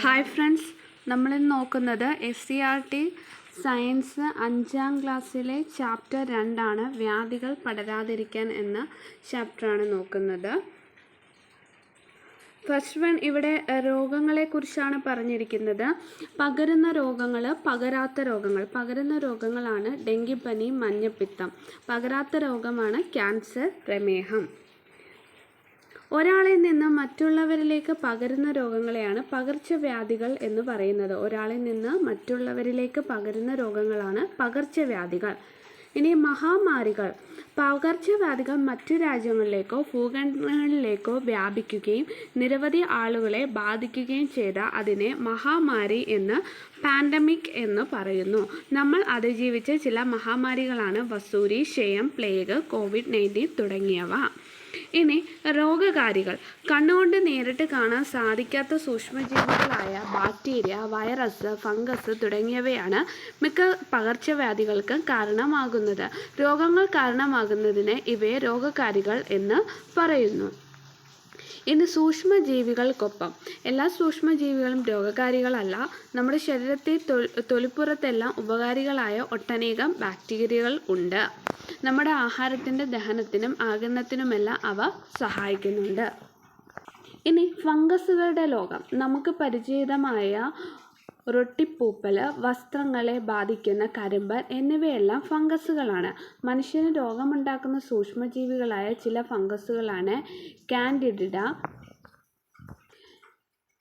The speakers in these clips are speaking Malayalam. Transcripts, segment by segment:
ഹായ് ഫ്രണ്ട്സ്, നമ്മളിന്ന് നോക്കുന്നത് SCERT സയൻസ് 5ാം ക്ലാസ്സിലെ ചാപ്റ്റർ 2 വ്യാധികൾ പടരാതിരിക്കാൻ എന്ന ചാപ്റ്ററാണ് നോക്കുന്നത്. ഫസ്റ്റ് വൺ ഇവിടെ രോഗങ്ങളെക്കുറിച്ചാണ് പറഞ്ഞിരിക്കുന്നത്. പകരുന്ന രോഗങ്ങൾ, പകരാത്ത രോഗങ്ങൾ. പകരുന്ന രോഗങ്ങളാണ് ഡെങ്കിപ്പനി, മഞ്ഞപ്പിത്തം. പകരാത്ത രോഗമാണ് ക്യാൻസർ, പ്രമേഹം. ഒരാളിൽ നിന്ന് മറ്റുള്ളവരിലേക്ക് പകരുന്ന രോഗങ്ങളെയാണ് പകർച്ചവ്യാധികൾ എന്ന് പറയുന്നത്. ഒരാളിൽ നിന്ന് മറ്റുള്ളവരിലേക്ക് പകരുന്ന രോഗങ്ങളാണ് പകർച്ചവ്യാധികൾ. ഇനി മഹാമാരികൾ. പകർച്ചവ്യാധികൾ മറ്റു രാജ്യങ്ങളിലേക്കോ ഭൂഖണ്ഡങ്ങളിലേക്കോ വ്യാപിക്കുകയും നിരവധി ആളുകളെ ബാധിക്കുകയും ചെയ്ത അതിനെ മഹാമാരി എന്ന്, പാൻഡമിക് എന്ന് പറയുന്നു. നമ്മൾ അതിജീവിച്ച ചില മഹാമാരികളാണ് വസൂരി, ക്ഷയം, പ്ലേഗ്, COVID-19 തുടങ്ങിയവ. ഇനി രോഗകാരികൾ. കണ്ണുകൊണ്ട് നേരിട്ട് കാണാൻ സാധിക്കാത്ത സൂക്ഷ്മജീവികളായ ബാക്ടീരിയ, വൈറസ്, ഫംഗസ് തുടങ്ങിയവയാണ് മിക്ക പകർച്ചവ്യാധികൾക്കും കാരണമാകുന്നത്. രോഗങ്ങൾ കാരണമാകുന്നതിന് ഇവയെ രോഗകാരികൾ എന്ന് പറയുന്നു. ഇനി സൂക്ഷ്മജീവികൾക്കൊപ്പം. എല്ലാ സൂക്ഷ്മജീവികളും രോഗകാരികളല്ല. നമ്മുടെ ശരീരത്തെ തൊലിപ്പുറത്തെല്ലാം ഉപകാരികളായ ഒട്ടനേകം ബാക്ടീരിയകൾ ഉണ്ട്. നമ്മുടെ ആഹാരത്തിൻ്റെ ദഹനത്തിനും ആഗിരണത്തിനുമെല്ലാം അവ സഹായിക്കുന്നുണ്ട്. ഇനി ഫംഗസുകളുടെ ലോകം. നമുക്ക് പരിചിതമായ റൊട്ടിപ്പൂപ്പൽ, വസ്ത്രങ്ങളെ ബാധിക്കുന്ന കരിമ്പൻ എന്നിവയെല്ലാം ഫംഗസുകളാണ്. മനുഷ്യന് രോഗമുണ്ടാക്കുന്ന സൂക്ഷ്മജീവികളായ ചില ഫംഗസുകളാണ് കാൻഡിഡിഡ,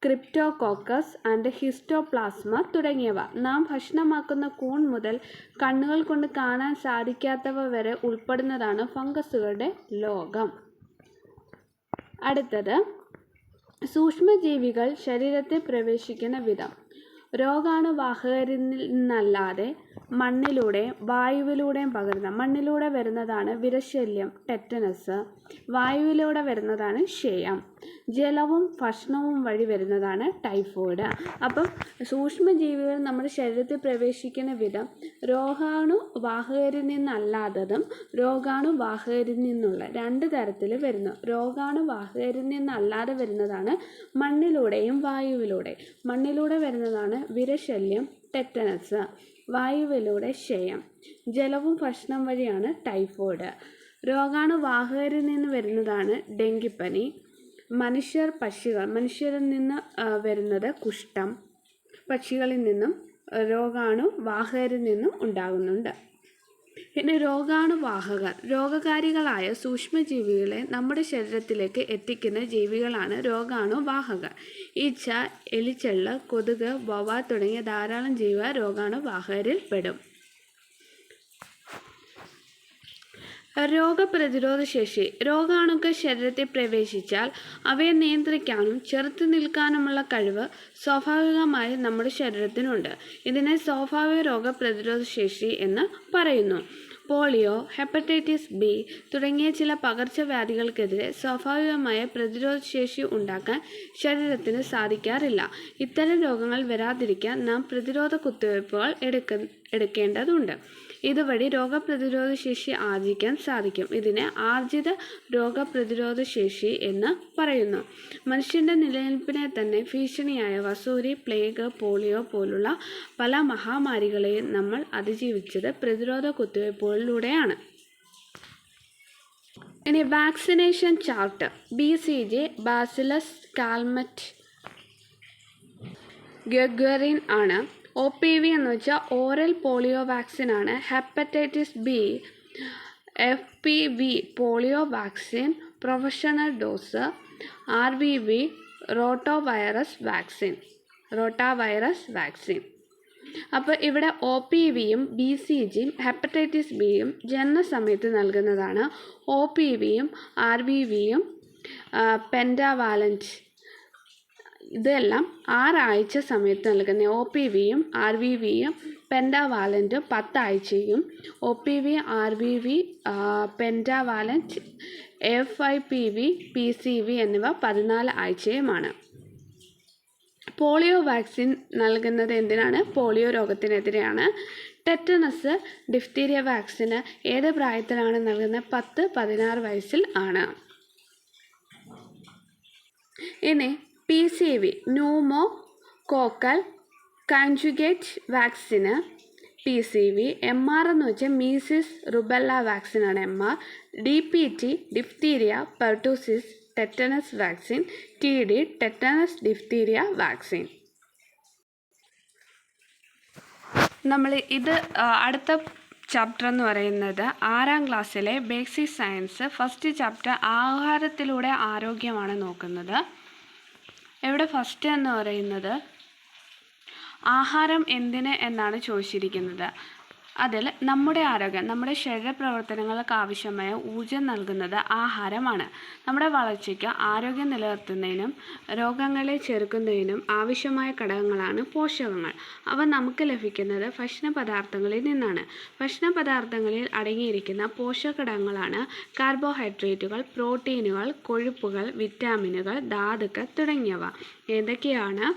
ക്രിപ്റ്റോകോക്കസ് ആൻഡ് ഹിസ്റ്റോപ്ലാസ്മ തുടങ്ങിയവ. നാം ഭക്ഷണമാക്കുന്ന കൂൺ മുതൽ കണ്ണുകൾ കൊണ്ട് കാണാൻ സാധിക്കാത്തവ വരെ ഉൾപ്പെടുന്നതാണ് ഫംഗസുകളുടെ ലോകം. അടുത്തത് സൂക്ഷ്മജീവികൾ ശരീരത്തിൽ പ്രവേശിക്കുന്ന വിധം. രോഗാണുവാഹകരിൽ നിന്നല്ലാതെ മണ്ണിലൂടെയും വായുവിലൂടെയും പകരുന്ന. മണ്ണിലൂടെ വരുന്നതാണ് വിരശല്യം, ടെറ്റനസ്. വായുവിലൂടെ വരുന്നതാണ് ക്ഷയം. ജലവും ഭക്ഷണവും വഴി വരുന്നതാണ് ടൈഫോയിഡ്. അപ്പം സൂക്ഷ്മജീവികൾ നമ്മുടെ ശരീരത്തിൽ പ്രവേശിക്കുന്ന വിധം രോഗാണുവാഹകരിൽ നിന്നല്ലാത്തതും രോഗാണുവാഹകരിൽ നിന്നുള്ള 2 തരത്തിൽ വരുന്നു. രോഗാണുവാഹകരിൽ നിന്നല്ലാതെ വരുന്നതാണ് മണ്ണിലൂടെയും വായുവിലൂടെ. മണ്ണിലൂടെ വരുന്നതാണ് വിരശല്യം, ടെറ്റനസ്. വായുവിലൂടെ ക്ഷയം. ജലവും ഭക്ഷണം വഴിയാണ് ടൈഫോയിഡ്. രോഗാണുവാഹകരിൽ നിന്ന് വരുന്നതാണ് ഡെങ്കിപ്പനി. മനുഷ്യരിൽ നിന്ന് വരുന്നത് കുഷ്ഠം. പക്ഷികളിൽ നിന്നും രോഗാണുവാഹകരിൽ നിന്നും ഉണ്ടാകുന്നുണ്ട്. പിന്നെ രോഗാണുവാഹകർ. രോഗകാരികളായ സൂക്ഷ്മജീവികളെ നമ്മുടെ ശരീരത്തിലേക്ക് എത്തിക്കുന്ന ജീവികളാണ് രോഗാണുവാഹകർ. ഈച്ച, എലിച്ചെള്ള്, കൊതുക്, വവ്വാൽ തുടങ്ങിയ ധാരാളം ജീവികൾ രോഗാണുവാഹകരിൽ പെടും. രോഗപ്രതിരോധ ശേഷി. രോഗാണുക്കൾ ശരീരത്തിൽ പ്രവേശിച്ചാൽ അവയെ നിയന്ത്രിക്കാനും ചെറുത്തു നിൽക്കാനുമുള്ള കഴിവ് സ്വാഭാവികമായി നമ്മുടെ ശരീരത്തിനുണ്ട്. ഇതിനെ സ്വാഭാവിക രോഗപ്രതിരോധ ശേഷി എന്ന് പറയുന്നു. പോളിയോ, ഹെപ്പറ്റൈറ്റിസ് B തുടങ്ങിയ ചില പകർച്ചവ്യാധികൾക്കെതിരെ സ്വാഭാവികമായ പ്രതിരോധശേഷി ഉണ്ടാക്കാൻ ശരീരത്തിന് സാധിക്കാറില്ല. ഇത്തരം രോഗങ്ങൾ വരാതിരിക്കാൻ നാം പ്രതിരോധ കുത്തിവയ്പ്പുകൾ എടുക്കേണ്ടതുണ്ട്. ഇതുവഴി രോഗപ്രതിരോധ ശേഷി ആർജിക്കാൻ സാധിക്കും. ഇതിനെ ആർജിത രോഗപ്രതിരോധ ശേഷി എന്ന് പറയുന്നു. മനുഷ്യൻ്റെ നിലനിൽപ്പിനെ തന്നെ ഭീഷണിയായ വസൂരി, പ്ലേഗ്, പോളിയോ പോലുള്ള പല മഹാമാരികളെയും നമ്മൾ അതിജീവിച്ചത് പ്രതിരോധ കുത്തിവയ്പ്പുകളിലൂടെയാണ്. ഇനി vaccination chart. BCG, bacillus Calmette Guerin ആണ്. OPV എന്ന് വെച്ചാൽ ഓറൽ പോളിയോ വാക്സിൻ ആണ്. Hepatitis B, FPV polio vaccine professional dose. RVV rotavirus vaccine. അപ്പോൾ ഇവിടെ OPVയും BCGയും ഹെപ്പറ്റൈറ്റിസ് Bയും ജനനസമയത്ത് നൽകുന്നതാണ്. OPVയും RVVയും പെൻറ്റാവാലൻറ്റ് ഇതെല്ലാം 6 ആഴ്ച സമയത്ത് നൽകുന്ന. OPVയും RVVയും പെൻറ്റാവാലൻറ്റ് 10 ആഴ്ചയും, OPV, RVV, pentavalent, FIPV, PCV എന്നിവ 14 ആഴ്ചയുമാണ്. പോളിയോ വാക്സിൻ നൽകുന്നത് എന്തിനാണ്? പോളിയോ രോഗത്തിനെതിരെയാണ്. ടെറ്റനസ്, ഡിഫ്തീരിയ വാക്സിന് ഏത് പ്രായത്തിലാണ് നൽകുന്നത്? 10-16 വയസ്സിൽ ആണ്. ഇനി PCV ന്യൂമോ കോക്കൽ കൺജുഗേറ്റ് വാക്സിന് PCV, MR എന്ന് വെച്ചാൽ മീസിൽസ് റുബെല്ല വാക്സിനാണ് MR, DPT diphtheria pertussis tetanus vaccine, TD tetanus diphtheria vaccine. നമ്മൾ അടുത്ത ചാപ്റ്റർ എന്ന് പറയുന്നത് 6ാം ക്ലാസ്സിലെ ബേസിക് സയൻസ് ഫസ്റ്റ് ചാപ്റ്റർ ആഹാരത്തിലൂടെ ആരോഗ്യമാണ് നോക്കുന്നത്. ഇവിടെ ഫസ്റ്റ് എന്ന് പറയുന്നത് ആഹാരം എന്തിന് എന്നാണ് ചോദിച്ചിരിക്കുന്നത്. അതിൽ നമ്മുടെ ആരോഗ്യം, നമ്മുടെ ശരീരപ്രവർത്തനങ്ങൾക്ക് ആവശ്യമായ ഊർജം നൽകുന്നത് ആഹാരമാണ്. നമ്മുടെ വളർച്ചയ്ക്ക് ആരോഗ്യം നിലനിർത്തുന്നതിനും രോഗങ്ങളെ ചെറുക്കുന്നതിനും ആവശ്യമായ ഘടകങ്ങളാണ് പോഷകങ്ങൾ. അവ നമുക്ക് ലഭിക്കുന്നത് ഭക്ഷണ പദാർത്ഥങ്ങളിൽ നിന്നാണ്. ഭക്ഷണ പദാർത്ഥങ്ങളിൽ അടങ്ങിയിരിക്കുന്ന പോഷക ഘടകങ്ങളാണ് കാർബോഹൈഡ്രേറ്റുകൾ, പ്രോട്ടീനുകൾ, കൊഴുപ്പുകൾ, വിറ്റാമിനുകൾ, ധാതുക്കൾ തുടങ്ങിയവ. ഏതൊക്കെയാണ്?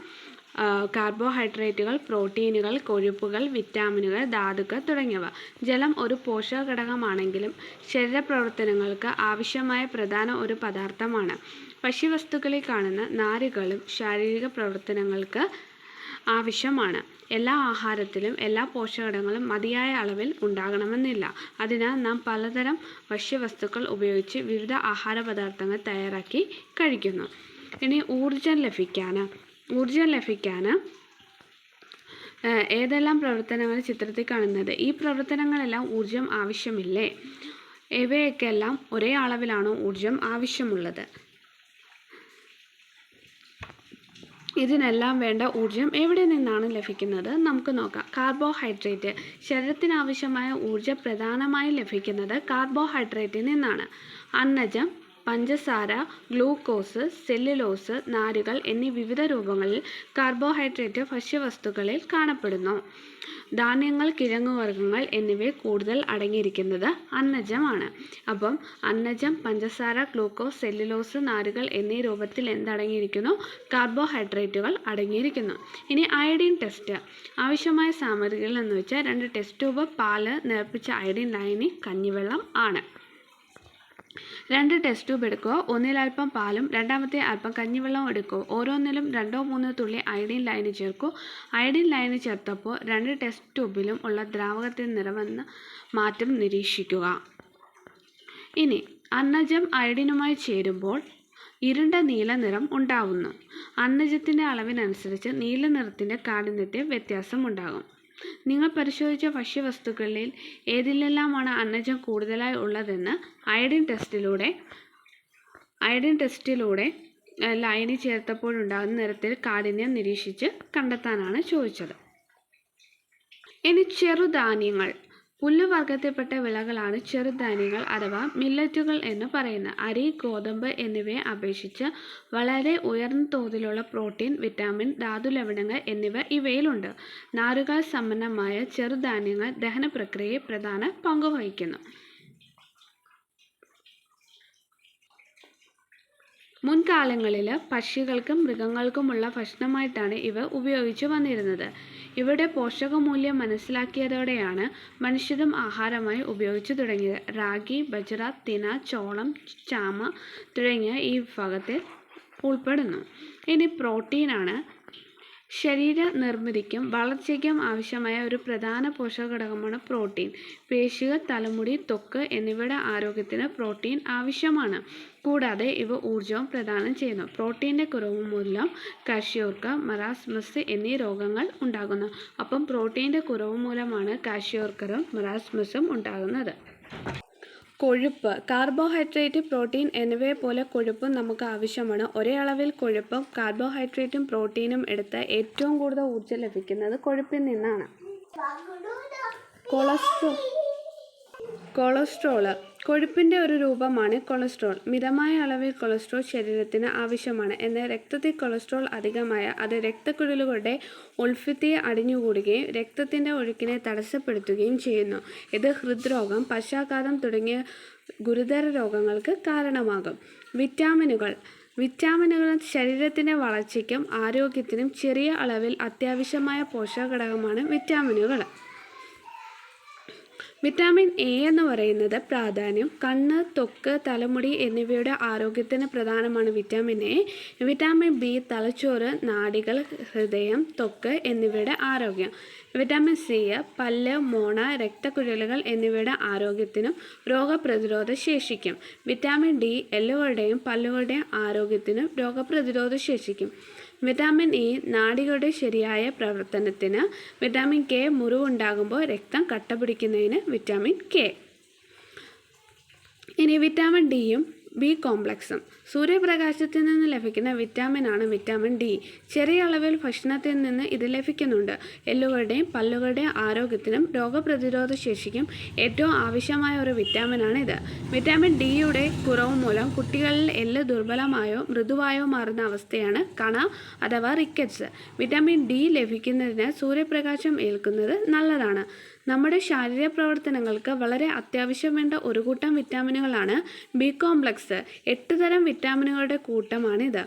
കാർബോഹൈഡ്രേറ്റുകൾ, പ്രോട്ടീനുകൾ, കൊഴുപ്പുകൾ, വിറ്റാമിനുകൾ, ധാതുക്കൾ തുടങ്ങിയവ. ജലം ഒരു പോഷക ഘടകമാണെങ്കിലും ശരീരപ്രവർത്തനങ്ങൾക്ക് ആവശ്യമായ പ്രധാന ഒരു പദാർത്ഥമാണ്. ഭക്ഷ്യവസ്തുക്കളിൽ കാണുന്ന നാരുകളും ശാരീരിക പ്രവർത്തനങ്ങൾക്ക് ആവശ്യമാണ്. എല്ലാ ആഹാരത്തിലും എല്ലാ പോഷകഘടകങ്ങളും മതിയായ അളവിൽ ഉണ്ടാകണമെന്നില്ല. അതിനാൽ നാം പലതരം ഭക്ഷ്യവസ്തുക്കൾ ഉപയോഗിച്ച് വിവിധ ആഹാര പദാർത്ഥങ്ങൾ തയ്യാറാക്കി കഴിക്കുന്നു. ഇനി ഊർജം ലഭിക്കാൻ ഏതെല്ലാം പ്രവർത്തനങ്ങൾ ചിത്രത്തിൽ കാണുന്നത്? ഈ പ്രവർത്തനങ്ങളെല്ലാം ഊർജം ആവശ്യമില്ലേ? ഇവയൊക്കെല്ലാം ഒരേ അളവിലാണോ ഊർജം ആവശ്യമുള്ളത്? ഇതിനെല്ലാം വേണ്ട ഊർജം എവിടെ നിന്നാണ് ലഭിക്കുന്നത്? നമുക്ക് നോക്കാം. കാർബോഹൈഡ്രേറ്റ്. ശരീരത്തിനാവശ്യമായ ഊർജം പ്രധാനമായും ലഭിക്കുന്നത് കാർബോഹൈഡ്രേറ്റിൽ നിന്നാണ്. അന്നജം, പഞ്ചസാര, ഗ്ലൂക്കോസ്, സെല്ലുലോസ്, നാരുകൾ എന്നീ വിവിധ രൂപങ്ങളിൽ കാർബോഹൈഡ്രേറ്റ് ഭക്ഷ്യവസ്തുക്കളിൽ കാണപ്പെടുന്നു. ധാന്യങ്ങൾ, കിഴങ്ങുവർഗ്ഗങ്ങൾ എന്നിവയിൽ കൂടുതൽ അടങ്ങിയിരിക്കുന്നത് അന്നജമാണ്. അപ്പം അന്നജം, പഞ്ചസാര, ഗ്ലൂക്കോസ്, സെല്ലുലോസ്, നാരുകൾ എന്നീ രൂപത്തിൽ എന്തടങ്ങിയിരിക്കുന്നു? കാർബോഹൈഡ്രേറ്റുകൾ അടങ്ങിയിരിക്കുന്നു. ഇനി അയഡിൻ ടെസ്റ്റ്. ആവശ്യമായ സാമഗ്രികൾ എന്ന് വെച്ചാൽ 2 ടെസ്റ്റ് ട്യൂബ്, പാല്, നേർപ്പിച്ച അയഡിൻ ലായനി, കഞ്ഞിവെള്ളം ആണ്. 2 ടെസ്റ്റ് ട്യൂബ് എടുക്കുക. ഒന്നിലൽപ്പം പാലും രണ്ടാമത്തെ അല്പം കഞ്ഞിവെള്ളവും എടുക്കൂ. ഓരോന്നിലും 2-3 തുള്ളി അയഡിൻ ലായനി ചേർക്കൂ. അയഡിൻ ലായനി ചേർത്തപ്പോൾ 2 ടെസ്റ്റ് ട്യൂബിലും ഉള്ള ദ്രാവകത്തിൽ നിറമെന്ന മാറ്റം നിരീക്ഷിക്കുക. ഇനി അന്നജം അയഡിനുമായി ചേരുമ്പോൾ ഇരുണ്ട നീല നിറം ഉണ്ടാവുന്നു. അന്നജത്തിൻ്റെ അളവിനനുസരിച്ച് നീല നിറത്തിൻ്റെ കാഠിന്യത്തിൽ വ്യത്യാസം ഉണ്ടാകും. നിങ്ങൾ പരിശോധിച്ച ഭക്ഷ്യവസ്തുക്കളിൽ ഏതിലെല്ലാമാണ് അന്നജം കൂടുതലായി ഉള്ളതെന്ന് അയഡിൻ ടെസ്റ്റിലൂടെ ലായനി ചേർത്തപ്പോഴുണ്ടാകുന്ന നിറത്തിൽ കാഠിന്യം നിരീക്ഷിച്ച് കണ്ടെത്താനാണ് ചോദിച്ചത്. ഇനി ചെറുധാന്യങ്ങൾ. പുല്ലുവർഗത്തിൽപ്പെട്ട വിളകളാണ് ചെറുധാന്യങ്ങൾ അഥവാ മില്ലറ്റുകൾ എന്ന് പറയുന്നത്. അരി, ഗോതമ്പ് എന്നിവയെ അപേക്ഷിച്ച് വളരെ ഉയർന്ന തോതിലുള്ള പ്രോട്ടീൻ, വിറ്റാമിൻ, ധാതുലവണങ്ങൾ എന്നിവ ഇവയിലുണ്ട്. നാരുകൾ സമ്പന്നമായ ചെറുധാന്യങ്ങൾ ദഹന പ്രക്രിയയിൽ പ്രധാന പങ്കുവഹിക്കുന്നു. മുൻകാലങ്ങളിൽ പക്ഷികൾക്കും മൃഗങ്ങൾക്കുമുള്ള ഭക്ഷണമായിട്ടാണ് ഇവ ഉപയോഗിച്ചു വന്നിരുന്നത്. ഇവയുടെ പോഷകമൂല്യം മനസ്സിലാക്കിയതോടെയാണ് മനുഷ്യരും ആഹാരമായി ഉപയോഗിച്ചു തുടങ്ങിയത്. റാഗി, ബജ്റ, തിന, ചോളം, ചാമ തുടങ്ങിയ ഈ വിഭാഗത്തിൽ ഉൾപ്പെടുന്നു. ഇനി പ്രോട്ടീനാണ്. ശരീര നിർമ്മിതിക്കും വളർച്ചയ്ക്കും ആവശ്യമായ ഒരു പ്രധാന പോഷക ഘടകമാണ് പ്രോട്ടീൻ. പേശികൾ, തലമുടി, ത്വക്ക് എന്നിവയുടെ ആരോഗ്യത്തിന് പ്രോട്ടീൻ ആവശ്യമാണ്. കൂടാതെ ഇവ ഊർജവും പ്രദാനം ചെയ്യുന്നു. പ്രോട്ടീൻ്റെ കുറവ് മൂലം കാഷ്യോർക്ക, മറാസ്മസ് എന്നീ രോഗങ്ങൾ ഉണ്ടാകുന്നു. അപ്പം പ്രോട്ടീൻ്റെ കുറവ് മൂലമാണ് കാഷ്യോർക്കറും മറാസ്മസും ഉണ്ടാകുന്നത്. കൊഴുപ്പ്. കാർബോഹൈഡ്രേറ്റ്, പ്രോട്ടീൻ എന്നിവയെപ്പോലെ കൊഴുപ്പും നമുക്ക് ആവശ്യമാണ്. ഒരേ അളവിൽ കൊഴുപ്പും കാർബോഹൈഡ്രേറ്റും പ്രോട്ടീനും എടുത്ത് ഏറ്റവും കൂടുതൽ ഊർജ്ജം ലഭിക്കുന്നത് കൊഴുപ്പിൽ നിന്നാണ്. കൊളസ്ട്രോൾ. കൊഴുപ്പിൻ്റെ ഒരു രൂപമാണ് കൊളസ്ട്രോൾ. മിതമായ അളവിൽ കൊളസ്ട്രോൾ ശരീരത്തിന് ആവശ്യമാണ്. എന്നാൽ രക്തത്തിൽ കൊളസ്ട്രോൾ അധികമായ അത് രക്തക്കുഴലുകളുടെ ഉൾഭിത്തിയെ അടിഞ്ഞുകൂടുകയും രക്തത്തിൻ്റെ ഒഴുക്കിനെ തടസ്സപ്പെടുത്തുകയും ചെയ്യുന്നു. ഇത് ഹൃദ്രോഗം, പക്ഷാഘാതം തുടങ്ങിയ ഗുരുതര രോഗങ്ങൾക്ക് കാരണമാകും. വിറ്റാമിനുകൾ ശരീരത്തിൻ്റെ വളർച്ചയ്ക്കും ആരോഗ്യത്തിനും ചെറിയ അളവിൽ അത്യാവശ്യമായ പോഷക ഘടകമാണ് വിറ്റാമിനുകൾ. വിറ്റാമിൻ എ എന്ന് പറയുന്നത് പ്രാധാന്യം കണ്ണ്, ത്വക്ക്, തലമുടി എന്നിവയുടെ ആരോഗ്യത്തിന് പ്രധാനമാണ് വിറ്റാമിൻ എ. വിറ്റാമിൻ ബി തലച്ചോറ്, നാഡികൾ, ഹൃദയം, ത്വക്ക് എന്നിവയുടെ ആരോഗ്യം. വിറ്റാമിൻ സി പല്ല്, മോണ, രക്തക്കുഴലുകൾ എന്നിവയുടെ ആരോഗ്യത്തിനും രോഗപ്രതിരോധ ശേഷിക്കും. വിറ്റാമിൻ ഡി എല്ലുകളുടെയും പല്ലുകളുടെയും ആരോഗ്യത്തിനും രോഗപ്രതിരോധ ശേഷിക്കും. വിറ്റാമിൻ ഇ നാഡികളുടെ ശരിയായ പ്രവർത്തനത്തിന്. വിറ്റാമിൻ കെ മുറിവുണ്ടാകുമ്പോൾ രക്തം കട്ടപിടിക്കുന്നതിന് വിറ്റാമിൻ കെ. ഇനി വിറ്റാമിൻ ഡിയും ബി കോംപ്ലക്സും. സൂര്യപ്രകാശത്തിൽ നിന്ന് ലഭിക്കുന്ന വിറ്റാമിനാണ് വിറ്റാമിൻ ഡി. ചെറിയ അളവിൽ ഭക്ഷണത്തിൽ നിന്ന് ഇത് ലഭിക്കുന്നുണ്ട്. എല്ലുകളുടെയും പല്ലുകളുടെയും ആരോഗ്യത്തിനും രോഗപ്രതിരോധ ശേഷിക്കും ഏറ്റവും ആവശ്യമായ ഒരു വിറ്റാമിനാണിത്. വിറ്റാമിൻ ഡിയുടെ കുറവ് മൂലം കുട്ടികളിൽ എല്ല് ദുർബലമായോ മൃദുവായോ മാറുന്ന അവസ്ഥയാണ് കണ അഥവാ റിക്കറ്റ്സ്. വിറ്റാമിൻ ഡി ലഭിക്കുന്നതിന് സൂര്യപ്രകാശം ഏൽക്കുന്നത് നല്ലതാണ്. നമ്മുടെ ശാരീരിക പ്രവർത്തനങ്ങൾക്ക് വളരെ അത്യാവശ്യം വേണ്ട ഒരു കൂട്ടം വിറ്റാമിനുകളാണ് ബി കോംപ്ലക്സ്. 8 തരം വിറ്റാമിനുകളുടെ കൂട്ടമാണിത്.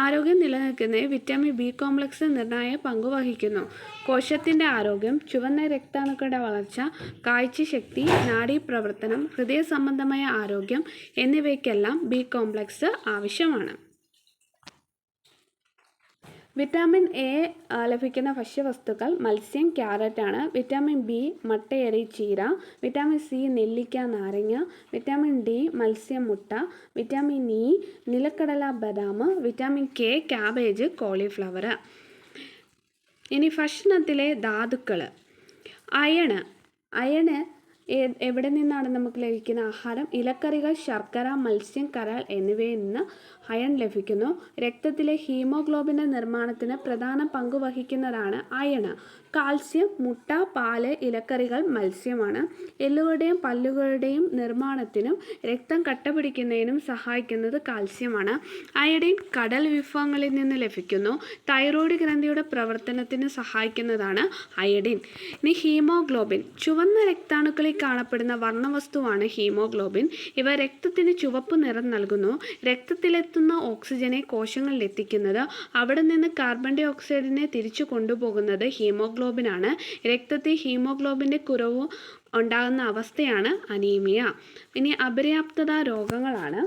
ആരോഗ്യം നിലനിൽക്കുന്നതിൽ വിറ്റാമിൻ ബി കോംപ്ലക്സ് നിർണായക പങ്ക് വഹിക്കുന്നു. കോശത്തിൻ്റെ ആരോഗ്യം, ചുവന്ന രക്താണുക്കളുടെ വളർച്ച, കാഴ്ചശക്തി, നാഡീപ്രവർത്തനം, ഹൃദയ സംബന്ധമായ ആരോഗ്യം എന്നിവയ്ക്കെല്ലാം ബി കോംപ്ലക്സ് ആവശ്യമാണ്. വിറ്റാമിൻ എ ലഭിക്കുന്ന ഭക്ഷ്യവസ്തുക്കൾ മത്സ്യം, ക്യാരറ്റാണ്. വിറ്റാമിൻ ബി മട്ടയരി, ചീര. വിറ്റാമിൻ സി നെല്ലിക്ക, നാരങ്ങ. വിറ്റാമിൻ ഡി മത്സ്യം, മുട്ട. വിറ്റാമിൻ ഇ നിലക്കടല, ബദാം. Vitamin K cabbage, cauliflower. ഇനി ഭക്ഷണത്തിലെ ധാതുക്കൾ. അയണ് എവിടെ നിന്നാണ് നമുക്ക് ലഭിക്കുന്ന ആഹാരം? ഇലക്കറികൾ, ശർക്കര, മത്സ്യം, കരൾ എന്നിവയിൽ നിന്ന് അയൺ ലഭിക്കുന്നു. രക്തത്തിലെ ഹീമോഗ്ലോബിൻ്റെ നിർമ്മാണത്തിന് പ്രധാന പങ്ക് വഹിക്കുന്നതാണ് അയണ്. കാൽസ്യം മുട്ട, പാല്, ഇലക്കറികൾ, മത്സ്യമാണ്. എല്ലുകളുടെയും പല്ലുകളുടെയും നിർമ്മാണത്തിനും രക്തം കട്ടപിടിക്കുന്നതിനും സഹായിക്കുന്നത് കാൽസ്യമാണ്. അയഡിൻ കടൽ വിഭവങ്ങളിൽ നിന്ന് ലഭിക്കുന്നു. തൈറോയ്ഡ് ഗ്രന്ഥിയുടെ പ്രവർത്തനത്തിന് സഹായിക്കുന്നതാണ് അയഡിൻ. ഇനി ഹീമോഗ്ലോബിൻ. ചുവന്ന രക്താണുക്കളിൽ കാണപ്പെടുന്ന വർണ്ണവസ്തുവാണ് ഹീമോഗ്ലോബിൻ. ഇവ രക്തത്തിന് ചുവപ്പ് നിറം നൽകുന്നു. രക്തത്തിലെത്തുന്ന ഓക്സിജനെ കോശങ്ങളിൽ എത്തിക്കുന്നത്, അവിടെ നിന്ന് കാർബൺ ഡൈ ഓക്സൈഡിനെ തിരിച്ചു കൊണ്ടുപോകുന്നത് ഹീമോഗ്ലോബിനാണ്. രക്തത്തിൽ ഹീമോഗ്ലോബിൻ്റെ കുറവ് ഉണ്ടാകുന്ന അവസ്ഥയാണ് അനീമിയ. ഇനി അപര്യാപ്തത രോഗങ്ങളാണ്.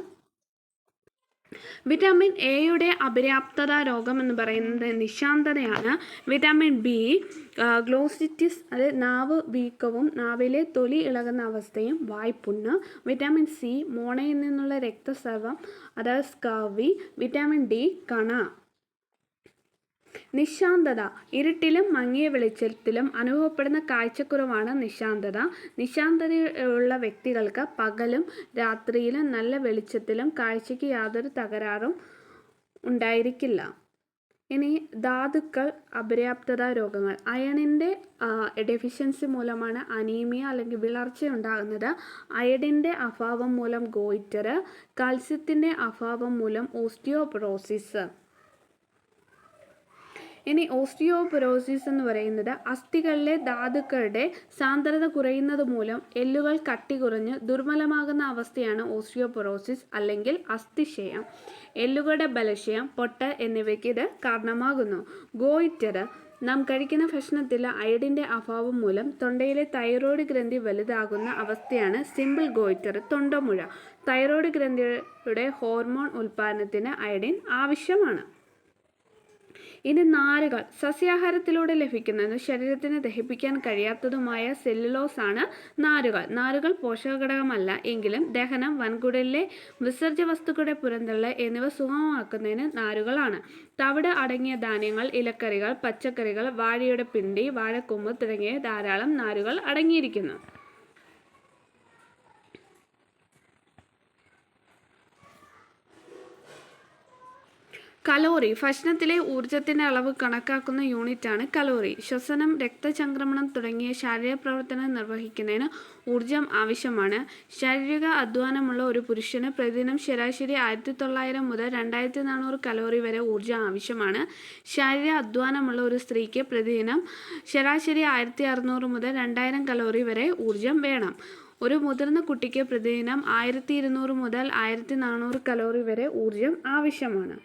വിറ്റാമിൻ എയുടെ അപര്യാപ്തത രോഗം എന്ന് പറയുന്നത് നിശാന്തതയാണ്. വിറ്റാമിൻ ബി ഗ്ലോസിറ്റിസ്, അത് നാവ് വീക്കവും നാവിലെ തൊലി ഇളകുന്ന അവസ്ഥയും വായ്പുണ്ണ്. വിറ്റാമിൻ സി മോണയിൽ നിന്നുള്ള രക്തസ്രവം, അതായത് സ്കർവി. വിറ്റാമിൻ ഡി കണ. നിശാന്തത. ഇരുട്ടിലും മങ്ങിയ വെളിച്ചത്തിലും അനുഭവപ്പെടുന്ന കാഴ്ചക്കുറവാണ് നിശാന്തത. നിശാന്തതയുള്ള വ്യക്തികൾക്ക് പകലും രാത്രിയിലും നല്ല വെളിച്ചത്തിലും കാഴ്ചയ്ക്ക് യാതൊരു തകരാറും ഉണ്ടായിരിക്കില്ല. ഇനി ധാതുക്കൾ അപര്യാപ്തത രോഗങ്ങൾ. അയണിൻ്റെ ഡെഫിഷ്യൻസി മൂലമാണ് അനീമിയ അല്ലെങ്കിൽ വിളർച്ച ഉണ്ടാകുന്നത്. അയഡിൻ്റെ അഭാവം മൂലം ഗോയിറ്റർ. കാൽസ്യത്തിൻ്റെ അഭാവം മൂലം ഓസ്റ്റിയോപൊറോസിസ്. ഇനി ഓസ്റ്റിയോപൊറോസിസ് എന്ന് പറയുന്നത് അസ്ഥികളിലെ ധാതുക്കളുടെ സാന്ദ്രത കുറയുന്നത് മൂലം എല്ലുകൾ കട്ടി കുറഞ്ഞ് ദുർബലമാകുന്ന അവസ്ഥയാണ് ഓസ്റ്റിയോപൊറോസിസ് അല്ലെങ്കിൽ അസ്ഥിക്ഷയം. എല്ലുകളുടെ ബലക്ഷയം, പൊട്ട് എന്നിവയ്ക്ക് ഇത് കാരണമാകുന്നു. ഗോയിറ്റർ. നാം കഴിക്കുന്ന ഭക്ഷണത്തിൽ അയഡിൻ്റെ അഭാവം മൂലം തൊണ്ടയിലെ തൈറോയ്ഡ് ഗ്രന്ഥി വലുതാകുന്ന അവസ്ഥയാണ് സിമ്പിൾ ഗോയിറ്റർ, തൊണ്ടമുഴ. തൈറോയ്ഡ് ഗ്രന്ഥിയുടെ ഹോർമോൺ ഉൽപ്പാദനത്തിന് അയഡിൻ ആവശ്യമാണ്. ഇനി നാരുകൾ. സസ്യാഹാരത്തിലൂടെ ലഭിക്കുന്നതും ശരീരത്തിന് ദഹിപ്പിക്കാൻ കഴിയാത്തതുമായ സെല്ലുലോസ് ആണ് നാരുകൾ. നാരുകൾ പോഷകഘടകമല്ല എങ്കിലും ദഹനം, വൻകുടലിലെ വിസർജ്യ വസ്തുക്കളുടെ പുറന്തള്ളൽ എന്നിവ സുഗമമാക്കുന്നതിന് നാരുകളാണ്. തവിട് അടങ്ങിയ ധാന്യങ്ങൾ, ഇലക്കറികൾ, പച്ചക്കറികൾ, വാഴയുടെ പിണ്ടി, വാഴക്കൊമ്പ് തുടങ്ങിയ ധാരാളം നാരുകൾ അടങ്ങിയിരിക്കുന്നു. കലോറി. ഭക്ഷണത്തിലെ ഊർജത്തിൻ്റെ അളവ് കണക്കാക്കുന്ന യൂണിറ്റാണ് കലോറി. ശ്വസനം, രക്തചംക്രമണം തുടങ്ങിയ ശാരീരിക പ്രവർത്തനം നിർവഹിക്കുന്നതിന് ഊർജം ആവശ്യമാണ്. ശാരീരിക അധ്വാനമുള്ള ഒരു പുരുഷന് പ്രതിദിനം ശരാശരി 1900 മുതൽ 2400 കലോറി വരെ ഊർജം ആവശ്യമാണ്. ശാരീരിക അധ്വാനമുള്ള ഒരു സ്ത്രീക്ക് പ്രതിദിനം ശരാശരി 1600 മുതൽ 2000 കലോറി വരെ ഊർജം വേണം. ഒരു മുതിർന്ന കുട്ടിക്ക് പ്രതിദിനം 1200 മുതൽ 1400 കലോറി വരെ ഊർജം ആവശ്യമാണ്.